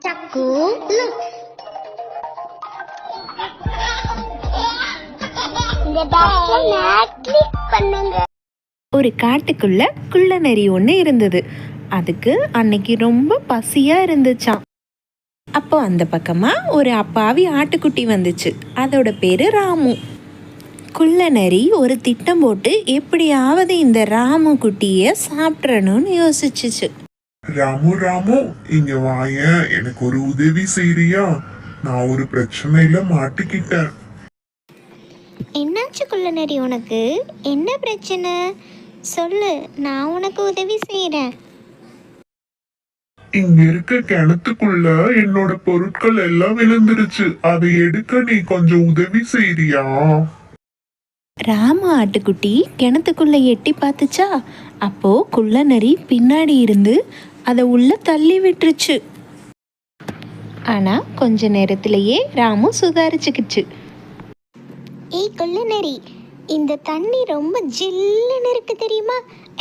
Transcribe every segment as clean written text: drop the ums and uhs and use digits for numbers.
சக்கு ஒரு காட்டுக்குள்ள குள்ளநரி ஒன்று இருந்தது. அதுக்கு அன்னைக்கு ரொம்ப பசியா இருந்துச்சாம். அப்போ அந்த பக்கமா ஒரு அப்பாவி ஆட்டுக்குட்டி வந்துச்சு. அதோட பேரு ராமு. குள்ளநரி ஒரு திட்டம் போட்டு எப்படியாவது இந்த ராமு குட்டிய சாப்பிட்றணும்னு யோசிச்சுச்சு. ராமு ராமு, இங்க வாயேன், எனக்கு ஒரு உதவி செய்யறியா? நான் ஒரு பிரச்சனையில மாட்டிக்கிட்டேன். என்னாச்சு குள்ளநரி, உனக்கு என்ன பிரச்சனை? சொல்லு, நான் உனக்கு உதவி செய்யறேன். இங்க இருக்க கிணத்துக்குள்ள என்னோட பொருட்கள் எல்லாம் விழுந்துருச்சு. அதை எடுக்க நீ கொஞ்சம் உதவி செய்யறியா? ராமு ஆட்டுக்குட்டி கிணத்துக்குள்ள எட்டி பார்த்துச்சா. அப்போ குள்ளநரி பின்னாடி இருந்து அதை உள்ள தள்ளி விட்டுருச்சு. ஆனா கொஞ்ச நேரத்திலேயே ராமு சுதாரிச்சுக்கிச்சு. ஏய் குள்ளநரி, இந்த தண்ணி ரொம்ப ஜில்லுன்னு இருக்கு தெரியுமா?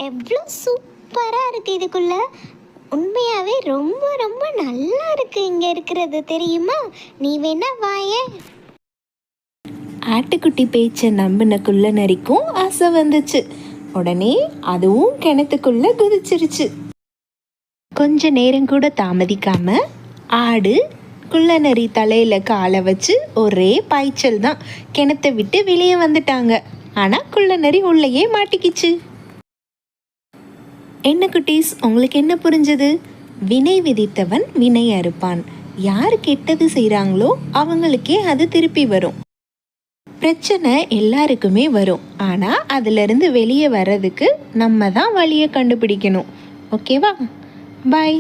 எவ்வளோ சூப்பரா இருக்கு இதுக்குள்ள. உண்மையாவே ரொம்ப ரொம்ப நல்லா இருக்கு இங்க இருக்கிறது தெரியுமா? நீ வேணா வாயே. ஆட்டுக்குட்டி பேச்சை நம்பின குள்ளநரிக்கும் ஆசை வந்துச்சு. உடனே அதுவும் கிணத்துக்குள்ள குதிச்சிருச்சு. கொஞ்ச நேரம் கூட தாமதிக்காம ஆடு குள்ளநரி தலையில காலை வச்சு ஒரே பாய்ச்சல் தான் கிணத்தை விட்டு வெளியே வந்துட்டாங்க. ஆனா குள்ளநரி உள்ளேயே மாட்டிக்கிச்சு. என்ன குட்டீஸ், உங்களுக்கு என்ன புரிஞ்சது? வினை விதித்தவன் வினை அறுப்பான். யார் கெட்டது செய்கிறாங்களோ அவங்களுக்கே அது திருப்பி வரும். பிரச்சனை எல்லாருக்குமே வரும். ஆனால் அதிலிருந்து வெளியே வர்றதுக்கு நம்ம தான் வழியை கண்டுபிடிக்கணும். ஓகேவா? பாய்.